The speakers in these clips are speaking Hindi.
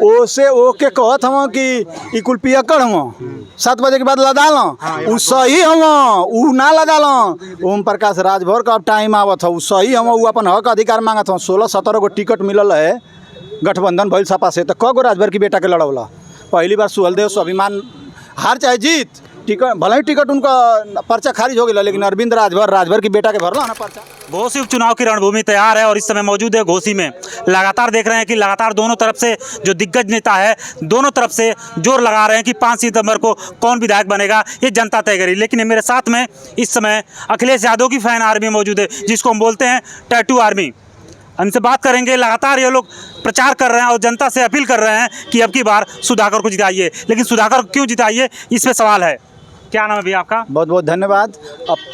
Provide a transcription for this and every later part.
ओसे ओके कहत हूँ कि ई कुल पियक्कड़ हूँ 7 बजे के बाद लदा लो उ सही हूँ उ ना लदा लो। ओम प्रकाश राजभर का अब टाइम आवत हो उ सही हूँ उ अपन हक अधिकार मांगत हूँ। 16-17 गो टिकट मिलल है गठबंधन भइल सपा से तो क गो राजभर की बेटा के लड़ौला। पहली बार सुहलदेव स्वाभिमान हार चाहे जीत टिकट भले ही टिकट उनका पर्चा खारिज हो गया लेकिन अरविंद राजभर की बेटा के भरला ना पर्चा। घोसी उपचुनाव की रणभूमि तैयार है और इस समय मौजूद है घोसी में। लगातार देख रहे हैं कि लगातार दोनों तरफ से जो दिग्गज नेता है दोनों तरफ से जोर लगा रहे हैं कि 5 सितंबर को कौन विधायक बनेगा ये जनता तय करेगी। लेकिन मेरे साथ में इस समय अखिलेश यादव की फैन आर्मी मौजूद है जिसको हम बोलते हैं टैटू आर्मी। हमसे बात करेंगे। लगातार ये लोग प्रचार कर रहे हैं और जनता से अपील कर रहे हैं कि अब की बार सुधाकर को जिताइए। लेकिन सुधाकर क्यों जिताइए इस पे सवाल है। क्या नाम है भैया आपका? बहुत बहुत धन्यवाद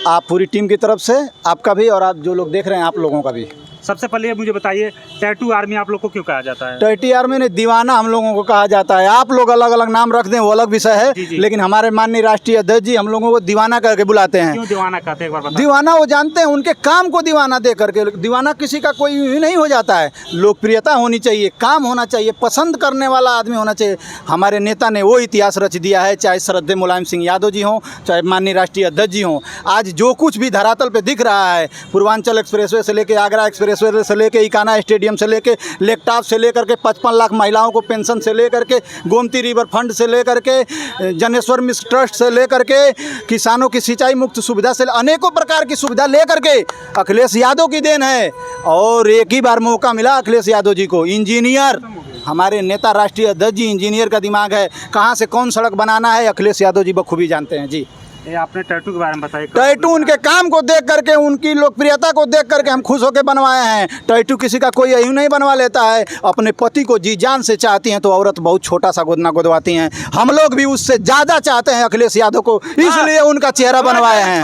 आप पूरी टीम की तरफ से आपका भी और आप जो लोग देख रहे हैं आप लोगों का भी। सबसे पहले मुझे बताइए टैटू आर्मी आप लोग को क्यों कहा जाता है? टैटू आर्मी ने दीवाना हम लोगों को कहा जाता है। आप लोग अलग अलग नाम रख दें वो अलग विषय है लेकिन हमारे माननीय राष्ट्रीय अध्यक्ष जी हम लोगों को दीवाना करके बुलाते हैं। क्यों दीवाना कहते हैं एक बार बताइए। दीवाना वो जानते हैं उनके काम को दीवाना दे करके। दीवाना किसी का कोई ही नहीं हो जाता है। लोकप्रियता होनी चाहिए काम होना चाहिए पसंद करने वाला आदमी होना चाहिए। हमारे नेता ने वो इतिहास रच दिया है चाहे श्रद्धेय मुलायम सिंह यादव जी हों चाहे माननीय राष्ट्रीय अध्यक्ष जी हों। आज जो कुछ भी धरातल पे दिख रहा है पूर्वांचल एक्सप्रेसवे से लेके आगरा एक्सप्रेसवे से लेके इकाना स्टेडियम से लेके लेकटाप से लेकर के 55 लाख महिलाओं को पेंशन से लेकर के गोमती रिवर फंड से लेकर के जनेश्वर मिश्र ट्रस्ट से लेकर के किसानों की सिंचाई मुक्त सुविधा से अनेकों प्रकार की सुविधा लेकर के अखिलेश यादव की देन है। और एक ही बार मौका मिला अखिलेश यादव जी को। इंजीनियर हमारे नेता राष्ट्रीय अध्यक्ष जी इंजीनियर का दिमाग है। कहाँ से कौन सड़क बनाना है अखिलेश यादव जी बखूबी जानते हैं जी। ये आपने टैटू के बारे में बताया। टैटू उनके काम को देख करके उनकी लोकप्रियता को देख करके हम खुश होकर बनवाए हैं। टैटू किसी का कोई यूँ नहीं बनवा लेता है। अपने पति को जी जान से चाहती हैं तो औरत बहुत छोटा सा गोदना गोदवाती हैं। हम लोग भी उससे ज़्यादा चाहते हैं अखिलेश यादव को इसलिए उनका चेहरा बनवाए हैं।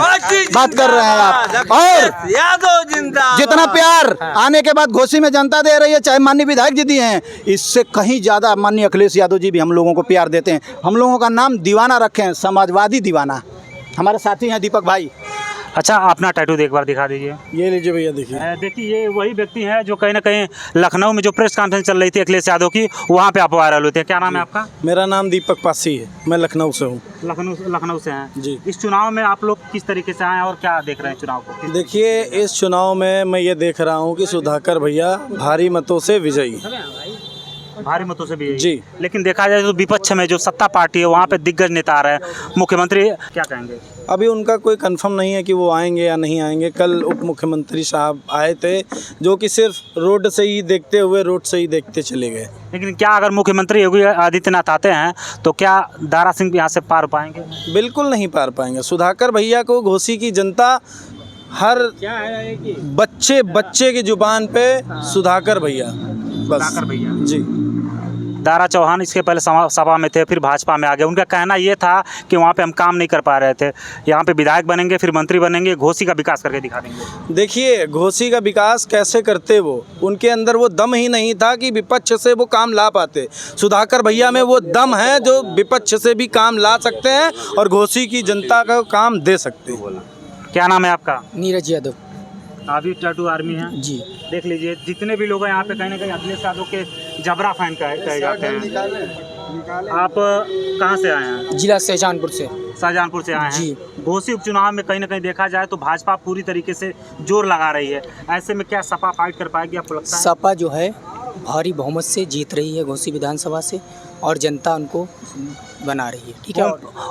बात कर रहे हैं आप। और जितना प्यार आने के बाद घोसी में जनता दे रही है चाहे माननीय विधायक जी दिए हैं इससे कहीं ज़्यादा माननीय अखिलेश यादव जी भी हम लोगों को प्यार देते हैं। हम लोगों का नाम दीवाना रखे हैं समाजवादी दीवाना। हमारे साथी हैं दीपक भाई। अच्छा अपना टैटू एक बार दिखा दीजिए। ये लीजिए भैया देखिए। देखिए ये वही व्यक्ति है जो कहीं ना कहीं लखनऊ में जो प्रेस कॉन्फ्रेंस चल रही थी अखिलेश यादव की वहाँ पे आप वायरल हुए थे। क्या नाम है आपका? मेरा नाम दीपक पासी है। मैं लखनऊ से हूँ। लखनऊ से हैं जी। इस चुनाव में आप लोग किस तरीके से आए और क्या देख रहे हैं चुनाव को? देखिए इस चुनाव में मैं ये देख रहा हूँ कि सुधाकर भैया भारी मतों से विजयी। भारी मतों से भी जी। लेकिन देखा जाए तो विपक्ष में जो सत्ता पार्टी है वहाँ पे दिग्गज नेता आ रहे हैं। मुख्यमंत्री क्या कहेंगे? अभी उनका कोई कंफर्म नहीं है कि वो आएंगे या नहीं आएंगे। कल उप मुख्यमंत्री साहब आए थे जो कि सिर्फ रोड से ही देखते हुए रोड से ही देखते चले गए। लेकिन क्या अगर मुख्यमंत्री योगी आदित्यनाथ आते हैं तो क्या दारा सिंह यहाँ से पार पाएंगे? बिल्कुल नहीं पार पाएंगे। सुधाकर भैया को घोसी की जनता हर बच्चे की जुबान पे सुधाकर भैया बस। सुधाकर भैया जी। दारा चौहान इसके पहले सपा में थे फिर भाजपा में आ गए। उनका कहना ये था कि वहाँ पे हम काम नहीं कर पा रहे थे। यहाँ पे विधायक बनेंगे फिर मंत्री बनेंगे घोसी का विकास करके दिखा देंगे। देखिए घोसी का विकास कैसे करते वो उनके अंदर वो दम ही नहीं था कि विपक्ष से वो काम ला पाते। सुधाकर भैया में वो दम है जो विपक्ष से भी काम ला सकते हैं और घोसी की जनता का काम दे सकते हैं। क्या नाम है आपका? नीरज यादव। अभी टैटू आर्मी है जी। देख लीजिए जितने भी लोग हैं यहाँ पे कहीं ना कहीं अखिलेश यादव के जबरा फैन कहे जाते हैं। आप कहाँ से आए हैं? जिला शाहजहानपुर से। शाहजहानपुर से आए हैं जी। घोसी उपचुनाव में कहीं ना कहीं देखा जाए तो भाजपा पूरी तरीके से जोर लगा रही है। ऐसे में क्या सपा फाइट कर पाएगी आपको लगता है? सपा जो है भारी बहुमत से जीत रही है घोसी विधानसभा से और जनता उनको बना रही है। ठीक है।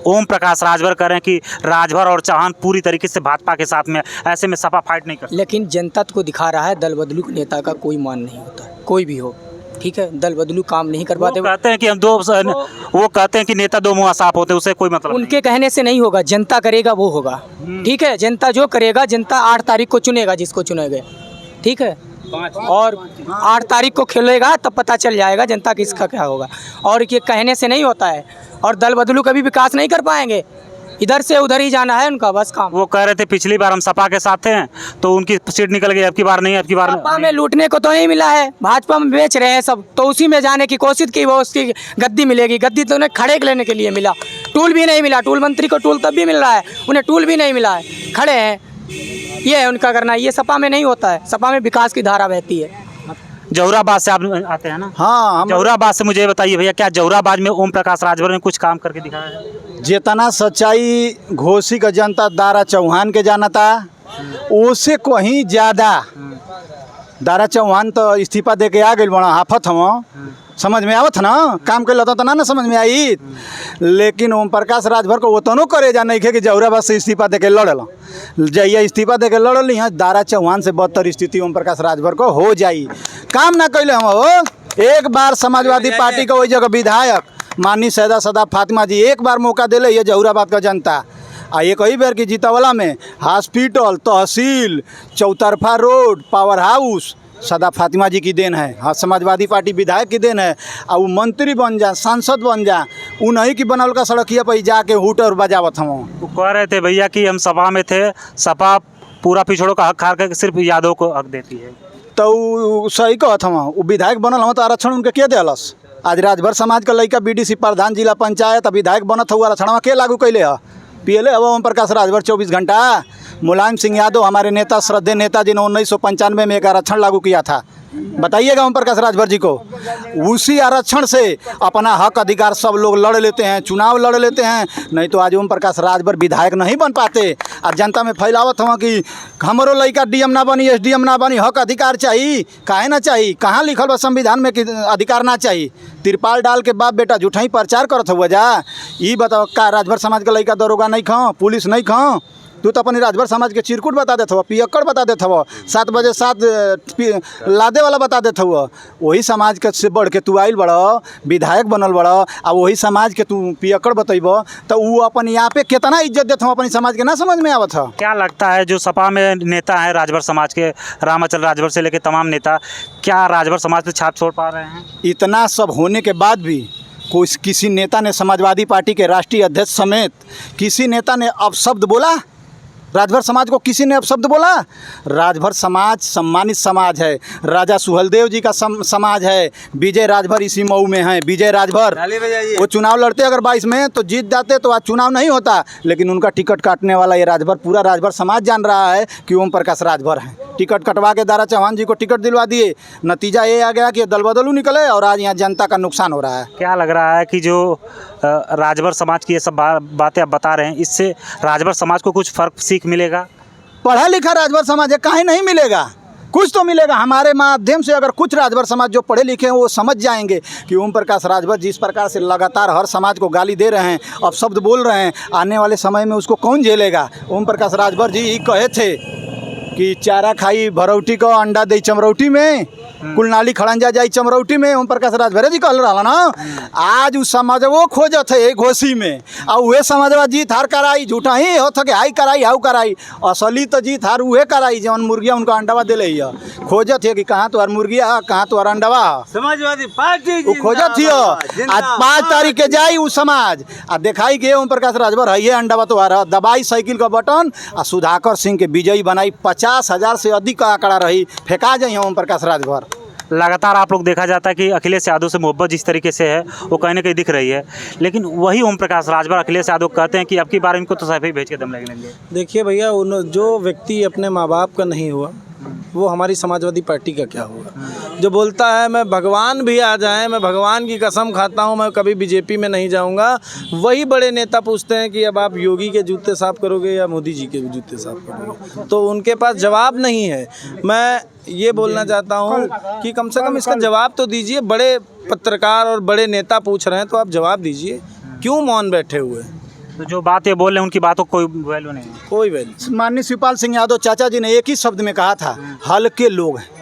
ओम प्रकाश राजभर कह रहे हैं कि राजभर और चौहान पूरी तरीके से भाजपा के साथ में। ऐसे में सपा फाइट नहीं कर। लेकिन जनता को दिखा रहा है दल बदलू नेता का कोई मान नहीं होता कोई भी हो। ठीक है। दल बदलू काम नहीं कर पाते। वो कहते हैं कि हम वो कहते हैं कि नेता दो मुँह साफ होते हैं उससे कोई मतलब उनके कहने से नहीं होगा। जनता करेगा वो होगा। ठीक है। जनता जो करेगा जनता 8 तारीख को चुनेगा जिसको चुनेगा। ठीक है। और 8 तारीख को खेलेगा तब पता चल जाएगा जनता किसका क्या होगा। और ये कहने से नहीं होता है। और दल बदलू कभी विकास नहीं कर पाएंगे। इधर से उधर ही जाना है उनका बस काम। वो कह रहे थे पिछली बार हम सपा के साथ थे तो उनकी सीट निकल गई। अब की बार नहीं। अब की बार सपा में लूटने को तो नहीं मिला है। भाजपा में बेच रहे हैं सब तो उसी में जाने की कोशिश की वो उसकी गद्दी मिलेगी। गद्दी तो उन्हें खड़े लेने के लिए मिला। टूल भी नहीं मिला। टूल मंत्री को टूल तब भी मिल रहा है उन्हें टूल भी नहीं मिला है। खड़े हैं। ये है उनका करना। ये सपा में नहीं होता है। सपा में विकास की धारा बहती है। जहुराबाद से आप आते हैं ना? हाँ, हम जहुराबाद से मुझे ये बताइए भैया, क्या जहुराबाद में ओम प्रकाश राजभर ने कुछ काम करके दिखाया है? जितना सच्चाई घोसी का जनता दारा चौहान के जानता, उससे कहीं ज़्यादा दारा चौहान तो इस्तीफा दे के आ गई बड़ा हाफत हम समझ में आवत ना, काम कर लेता तो ना समझ में आई। लेकिन ओम प्रकाश राजभर को वो तो करे जा नहीं कि जहुराबाद से इस्तीफा दे के लड़ल, जहिया इस्तीफा दे के लड़ल यहाँ दारा चौहान से बदतर स्थिति ओम प्रकाश राजभर को हो जाई। काम ना कैले हम हो। एक बार समाजवादी पार्टी का वही जगह विधायक माननीय सैदा सदा फातिमा जी एक बार मौका दिले ये जहुराबाद का जनता आ एक ही बेर की जीतावला में हॉस्पिटल, तहसील, चौतरफा रोड, पावर हाउस सदा फातिमा जी की देन है। हाँ, समाजवादी पार्टी विधायक की देन है। और वो मंत्री बन जा, सांसद बन जा, उन्हीं की बनल का सड़किया पर जाके हुट और बजावत हम। वो कह रहे थे भैया कि हम सपा में थे, सपा पूरा पिछड़ों का हक खा के सिर्फ यादव को हक देती है। तो उ सही कहत हम, वो विधायक बनल हम तो आरक्षण उनके के दिलस। आज राजभर समाज का लड़का बीडीसी प्रधान जिला पंचायत विधायक बनत हुआ आरक्षण के लागू कैले है? पीएलए अब ओम प्रकाश राजभर 24 घंटा। मुलायम सिंह यादव हमारे नेता, श्रद्धेय नेता जिन्होंने 1995 में एक आरक्षण लागू किया था, बताइएगा ओम प्रकाश राजभर जी को। उसी आरक्षण से अपना हक अधिकार सब लोग लड़ लेते हैं, चुनाव लड़ लेते हैं। नहीं तो आज ओम प्रकाश राजभर विधायक नहीं बन पाते। और जनता में फैलावत हुआ कि हमारो लड़का डीएम ना बनी, एसडीएम ना बनी, हक अधिकार चाहिए। काहे ना चाहिए? कहाँ लिखल बा संविधान में कि अधिकार ना चाहिए? तिरपाल डाल के बाप बेटा झूठा ही प्रचार करत हुआ जा। ये बताओ का राजभर समाज का लड़का दरोगा नहीं खाओ, पुलिस नहीं खाओ? तू तो अपनी राजभर समाज के चिरकुट बता देते हो, पियक्कड़ बता देते हो, 7 बजे 7 लादे वाला बता देते हो। वही समाज के से बढ़ के तू आइल बड़ा, विधायक बनल बड़ा, आ वही समाज के तू पियक्कड़ बतैब तो वो अपन यहाँ पे कितना इज्जत देते हो अपनी समाज के, ना समझ में आवत है। क्या लगता है जो सपा में नेता हैं राजभर समाज के, रामाचल राजभर से लेकर तमाम नेता, क्या राजभर समाज पे छाप छोड़ पा रहे हैं? इतना सब होने के बाद भी कोई किसी नेता ने, समाजवादी पार्टी के राष्ट्रीय अध्यक्ष समेत किसी नेता ने अपशब्द बोला राजभर समाज को? किसी ने अपशब्द बोला? राजभर समाज सम्मानित समाज है, राजा सुहलदेव जी का समाज है। विजय राजभर इसी मऊ में है। विजय राजभर वो चुनाव लड़ते अगर 22 में तो जीत जाते, तो आज चुनाव नहीं होता। लेकिन उनका टिकट काटने वाला ये राजभर, पूरा राजभर समाज जान रहा है कि ओम प्रकाश राजभर हैं। टिकट कटवा के दारा चौहान जी को टिकट दिलवा दिए। नतीजा ये आ गया कि दल बदलू निकले और आज यहाँ जनता का नुकसान हो रहा है। क्या लग रहा है कि जो राजभर समाज की ये सब बातें आप बता रहे हैं, इससे राजभर समाज को कुछ फर्क सीख मिलेगा? पढ़ा लिखा राजभर समाज है, काहे नहीं मिलेगा? कुछ तो मिलेगा। हमारे माध्यम से अगर कुछ राजभर समाज जो पढ़े लिखे हैं वो समझ जाएंगे कि ओम प्रकाश राजभर जिस प्रकार से लगातार हर समाज को गाली दे रहे हैं, अपशब्द बोल रहे हैं, आने वाले समय में उसको कौन झेलेगा? ओम प्रकाश राजभर जी ये कहे थे कि चारा खाई भरौटी को, अंडा दे चमरौटी में, कुलनाली खड़ंजा जाई चमरौटी में। ओम प्रकाश राजभर जी कहल रहा ना। आज उस समाज वो खोजत है घोसी में, और वह समाजवा जीत हार कराई। झूठा ही हो थके हाई कराई हाउ कराई, असली तो जीत हार उहे कराई जौन मुर्गिया उनका अंडवा दिले है। खोजत है कि कहाँ तो मुर्गिया, कहाँ तो अंडवा। समाजवादी पार्टी वो खोजत ही आज 5 तारीख के जाई उ समाज आ दिखाई के ओम प्रकाश राजभर है ये अंडवा तो दबाई साइकिल का बटन आ सुधाकर सिंह के विजयी बनाई। 50,000 से अधिक का आंकड़ा रही, फेंका जाए ओम प्रकाश राजभर। लगातार आप लोग देखा जाता है कि अखिलेश यादव से मोहब्बत जिस तरीके से है वो कहीं ना कहीं दिख रही है, लेकिन वही ओम प्रकाश राजभर अखिलेश यादव कहते हैं कि अब की बार इनको तो सफेद भेज के दम लग लेंगे। देखिए भैया, उन जो व्यक्ति अपने माँ बाप का नहीं हुआ वो हमारी समाजवादी पार्टी का क्या होगा? जो बोलता है मैं भगवान भी आ जाए, मैं भगवान की कसम खाता हूँ, मैं कभी बीजेपी में नहीं जाऊँगा, वही बड़े नेता पूछते हैं कि अब आप योगी के जूते साफ करोगे या मोदी जी के जूते साफ करोगे? तो उनके पास जवाब नहीं है। मैं ये बोलना चाहता हूँ कि कम से कम इसका जवाब तो दीजिए। बड़े पत्रकार और बड़े नेता पूछ रहे हैं तो आप जवाब दीजिए, क्यों मौन बैठे हुए? तो जो बात ये बोल रहे हैं उनकी बातों को कोई वैल्यू नहीं है, कोई वैल्यू। माननीय शिवपाल सिंह यादव चाचा जी ने एक ही शब्द में कहा था, हल्के लोग हैं।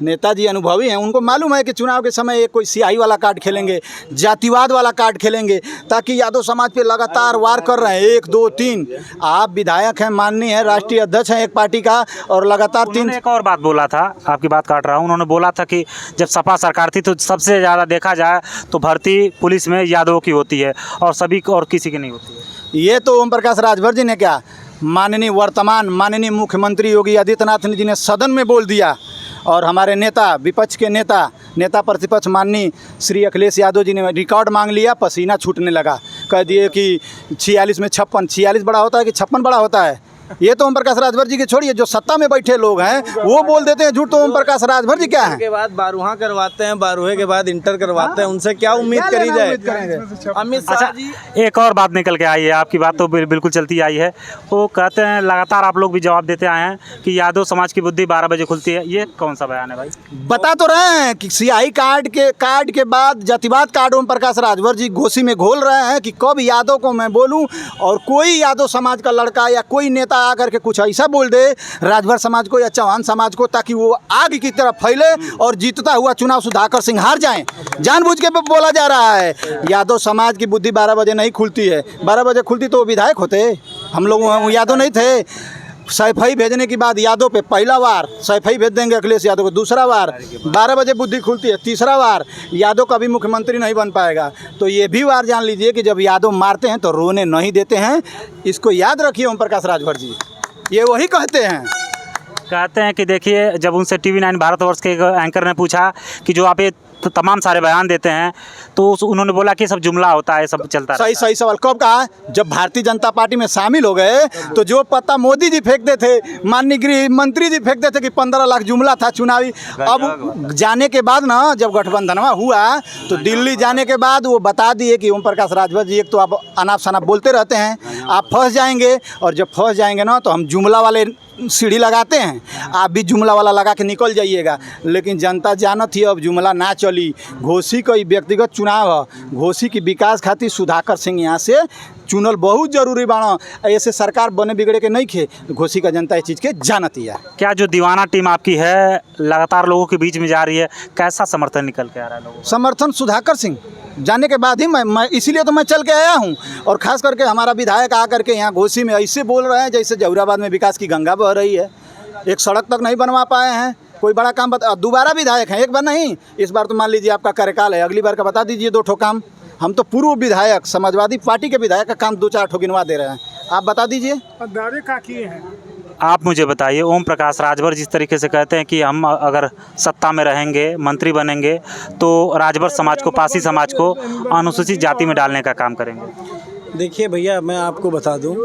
नेताजी अनुभवी हैं, उनको मालूम है कि चुनाव के समय एक कोई सियाही वाला कार्ड खेलेंगे, जातिवाद वाला कार्ड खेलेंगे, ताकि यादव समाज पे लगातार वार कर रहे हैं 1, 2, 3। आप विधायक हैं, माननीय हैं, राष्ट्रीय अध्यक्ष हैं एक पार्टी का, और लगातार 3। एक और बात बोला था, आपकी बात काट रहा हूँ, उन्होंने बोला था कि जब सपा सरकार थी तो सबसे ज़्यादा देखा जाए तो भर्ती पुलिस में यादवों की होती है और सभी और किसी की नहीं होती है। ये तो ओम प्रकाश राजभर जी ने क्या, माननीय मुख्यमंत्री योगी आदित्यनाथ जी ने सदन में बोल दिया। और हमारे नेता, विपक्ष के नेता प्रतिपक्ष माननीय श्री अखिलेश यादव जी ने रिकॉर्ड मांग लिया, पसीना छूटने लगा। कह दिए कि 46 में 56, 46 बड़ा होता है कि 56 बड़ा होता है? ये तो ओम प्रकाश राजभर जी के छोड़िए, जो सत्ता में बैठे लोग हैं वो बोल देते हैं झूठ, तो ओम प्रकाश राजभर जी क्या है? के बाद बारहवां करवाते हैं, 12वें के बाद इंटर करवाते हैं, उनसे क्या उम्मीद करी जाए? अमित शाह जी एक और बात निकल के आई है, आपकी बात तो बिल्कुल चलती आई है। वो कहते हैं, लगातार आप लोग भी जवाब देते आए हैं कि यादव समाज की बुद्धि 12 बजे खुलती है। ये कौन सा बयान है भाई? बता तो रहे हैं कि सियाही कार्ड के बाद जातिवाद कार्ड ओम प्रकाश राजभर जी घोसी में घोल रहे हैं कि कब यादव को मैं बोलूं और कोई यादव समाज का लड़का या कोई नेता आकर के कुछ ऐसा बोल दे राजभर समाज को या चौहान समाज को, ताकि वो आग की तरफ फैले और जीतता हुआ चुनाव सुधाकर सिंह हार जाएं। जानबूझ के बोला जा रहा है यादव समाज की बुद्धि 12 बजे नहीं खुलती है। 12 बजे खुलती तो वो विधायक होते, हम लोग यादव नहीं थे। सैफई भेजने के बाद यादव पे पहला वार, सैफई भेज देंगे अखिलेश यादव को दूसरा वार, 12 बजे बुद्धि खुलती है तीसरा वार, यादव कभी मुख्यमंत्री नहीं बन पाएगा। तो ये भी वार जान लीजिए कि जब यादव मारते हैं तो रोने नहीं देते हैं। इसको याद रखिए ओम प्रकाश राजभर जी, ये वही कहते हैं कि देखिए, जब उनसे TV9 भारतवर्ष के एक एंकर ने पूछा कि जो आप ये तमाम सारे बयान देते हैं, तो उन्होंने बोला कि सब जुमला होता है, सब चलता है। सही सवाल कब कहा? जब भारतीय जनता पार्टी में शामिल हो गए तो जो पत्ता मोदी जी फेंकते थे, माननीय गृह मंत्री जी फेंकते थे कि 15 लाख जुमला था चुनावी। अब जाने के बाद ना, जब गठबंधनवा हुआ तो दिल्ली जाने के बाद वो बता दिए कि ओम प्रकाश राजभर जी, एक तो आप अनाप शनाप बोलते रहते हैं, आप फंस जाएंगे, और जब फंस जाएंगे ना तो हम जुमला वाले सीढ़ी लगाते हैं, आप भी जुमला वाला लगा के निकल जाइएगा। लेकिन जनता जानत ही अब जुमला ना चली। घोसी का व्यक्तिगत चुनाव है, घोसी की विकास खातिर सुधाकर सिंह यहाँ से चुनल बहुत जरूरी बाड़ा। ऐसे सरकार बने बिगड़े के नहीं खे, घोसी का जनता इस चीज़ के जानत ही है। क्या जो दीवाना टीम आपकी है लगातार लोगों के बीच में जा रही है, कैसा समर्थन निकल के आ रहा है लोगों? समर्थन सुधाकर सिंह जाने के बाद ही मैं इसीलिए तो मैं चल के आया हूँ। और ख़ास करके हमारा विधायक आकर के यहाँ घोसी में ऐसे बोल रहे हैं जैसे जहुराबाद में विकास की गंगा बह रही है। एक सड़क तक नहीं बनवा पाए हैं, कोई बड़ा काम दोबारा विधायक हैं, एक बार नहीं, इस बार तो मान लीजिए आपका कार्यकाल है, अगली बार का बता दीजिए 2 ठो काम। हम तो पूर्व विधायक, समाजवादी पार्टी के विधायक का काम 2-4 ठो गिनवा दे रहे हैं, आप बता दीजिए। का किए हैं आप मुझे बताइए, ओम प्रकाश राजभर जिस तरीके से कहते हैं कि हम अगर सत्ता में रहेंगे, मंत्री बनेंगे, तो राजभर समाज को, पासी समाज को अनुसूचित जाति में डालने का काम करेंगे। देखिए भैया, मैं आपको बता दूं,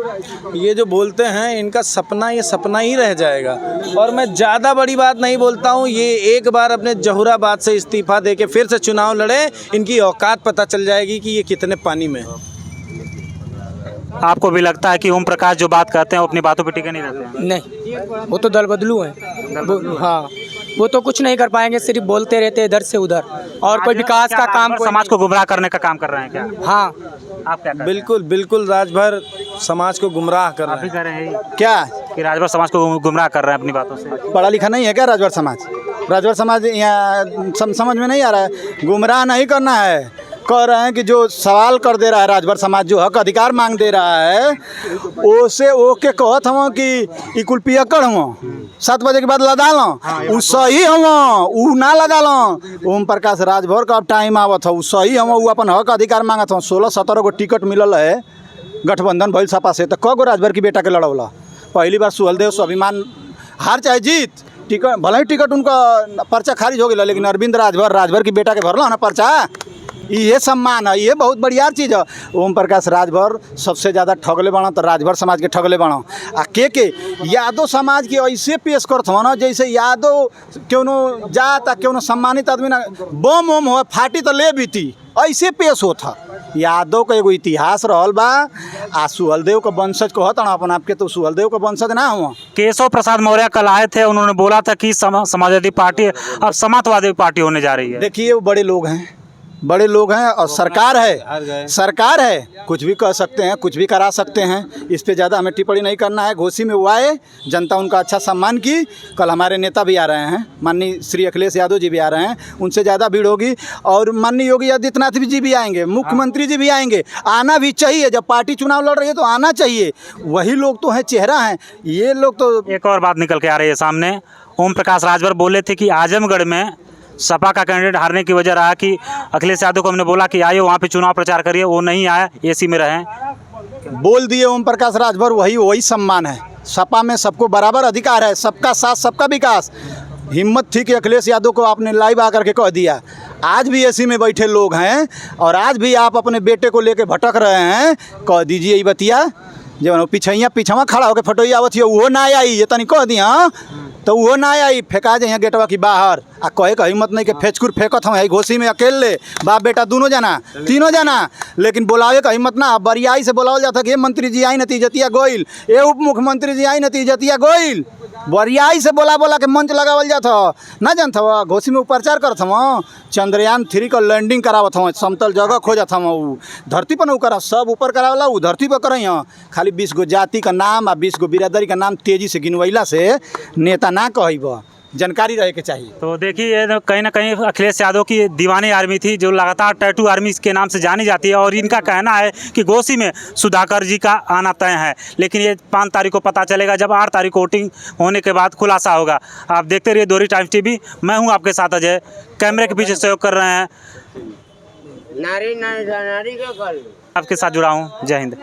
ये जो बोलते हैं इनका सपना, ये सपना ही रह जाएगा। और मैं ज़्यादा बड़ी बात नहीं बोलता हूं, ये एक बार अपने जहुराबाद से इस्तीफा दे के फिर से चुनाव लड़े, इनकी औकात पता चल जाएगी कि ये कितने पानी में है। आपको भी लगता है कि ओम प्रकाश जो बात कहते हैं वो अपनी बातों पर टिके नहीं रहते हैं? नहीं, वो तो दल बदलू हैं। हाँ, वो तो कुछ नहीं कर पाएंगे, सिर्फ बोलते रहते इधर से उधर, और कोई विकास का काम, समाज को गुमराह करने का काम कर रहे हैं क्या? हाँ, आप क्या बिल्कुल बिल्कुल, राजभर समाज को गुमराह कर आप ही कह रहे हैं क्या कि राजभर समाज को गुमराह कर रहे हैं अपनी बातों से? पढ़ा लिखा नहीं है क्या राजभर समाज? राजभर समाज यहाँ समझ में नहीं आ रहा है। गुमराह नहीं करना है, कह रहे हैं कि जो सवाल कर दे रहा है राजभर समाज, जो हक अधिकार मांग दे रहा है, ओसे ओके कहत हम कि कुल पियक्कड़ हम 7 बजे के बाद लदा लो, उ सही हम, उ ना लदा लो। ओम प्रकाश राजभर का अब टाइम आवत है, उ सही हम, उ अपन हक अधिकार मांगत हम। 16-17 गो टिकट मिलल है गठबंधन भइल सपा से, तो क गो राजभर की बेटा के लड़ौला? पहली बार सुहलदेव स्वाभिमान हार चाहे जीत, टिकट भले ही टिकट उनका पर्चा खारिज हो गया, लेकिन अरविंद राजभर की बेटा के भरला ना पर्चा, ये सम्मान है, ये बहुत बढ़िया चीज़ है। ओम प्रकाश राजभर सबसे ज़्यादा ठगले बना तो राजभर समाज के ठगले बना। आ के यादव समाज के ऐसे पेश करत हो ना जैसे यादव क्यों जाता क्यों सम्मानित आदमी ना बम वम हो फाटी तो ले बीती, ऐसे पेश होता। यादव का एगो इतिहास रहल बा, आ सुहलदेव का वंशज कहत ना अपन आपके, तो सुहलदेव का वंशज ना हुआ। केशव प्रसाद मौर्य कल आए थे, उन्होंने बोला था कि समाजवादी पार्टी अब समाजवादी पार्टी होने जा रही है। देखिए वो बड़े लोग हैं, बड़े लोग हैं, और सरकार है, कुछ भी कह सकते हैं, कुछ भी करा सकते हैं। इस पे ज़्यादा हमें टिप्पणी नहीं करना है। घोसी में वो आए, जनता उनका अच्छा सम्मान की। कल हमारे नेता भी आ रहे हैं, माननीय श्री अखिलेश यादव जी भी आ रहे हैं, उनसे ज़्यादा भीड़ होगी। और माननीय योगी आदित्यनाथ जी भी आएंगे, मुख्यमंत्री जी भी आएंगे, आना भी चाहिए। जब पार्टी चुनाव लड़ रही है तो आना चाहिए, वही लोग तो हैं, चेहरा हैं ये लोग। तो एक और बात निकल के आ रही है सामने, ओम प्रकाश राजभर बोले थे कि आजमगढ़ में सपा का कैंडिडेट हारने की वजह रहा कि अखिलेश यादव को हमने बोला कि आइए वहाँ पे चुनाव प्रचार करिए, वो नहीं आया, एसी में रहें। बोल दिए ओम प्रकाश राजभर, वही सम्मान है। सपा में सबको बराबर अधिकार है, सबका साथ सबका विकास। हिम्मत थी कि अखिलेश यादव को आपने लाइव आकर के कह दिया। आज भी एसी में बैठे लोग हैं और आज भी आप अपने बेटे को लेके भटक रहे हैं, कह दीजिए ये बतिया। जब पिछैया पीछवा खड़ा होकर फोटोइया आवत वो ना आई ये तनी कह दी हाँ तो वो ना आई फेंका जाए गेटवा की बाहर आ कहे का हिम्मत नहीं कि फेंचकुर फेंकत हम घोसी में अकेले बाप बेटा दोनों जना तीनों जना लेकिन बुलावे का हिम्मत ना बरियाई से बुलावल जाता कि मंत्री जी आई नतीजतिया गोइल ए उप मुख्यमंत्री जी आई नतीजतिया गोइल बरियाई से बोला के मंच लगावल जाता ना जानता हुआ घोसी में प्रचार करत हम चंद्रयान 3 का लैंडिंग करावत हम समतल जगह खोजत हम उ धरती पर न करा सब ऊपर करावला उ धरती पर करई खाली 20 गो जाति का नाम आ 20 गो बिरादरी का नाम तेजी से गिनवैला से नेता ना कहब जानकारी रहे के चाहिए। तो देखिए कहीं ना कहीं अखिलेश यादव की दीवानी आर्मी थी जो लगातार टैटू आर्मी के नाम से जानी जाती है और इनका कहना है कि घोसी में सुधाकर जी का आना तय है, लेकिन ये 5 तारीख को पता चलेगा जब 8 तारीख को वोटिंग होने के बाद खुलासा होगा। आप देखते रहिए दोहरी टाइम्स टीवी। मैं हूँ आपके साथ अजय, कैमरे के पीछे सहयोग कर रहे हैं नारी नारी नारी का आपके साथ जुड़ा हूँ। जय हिंद।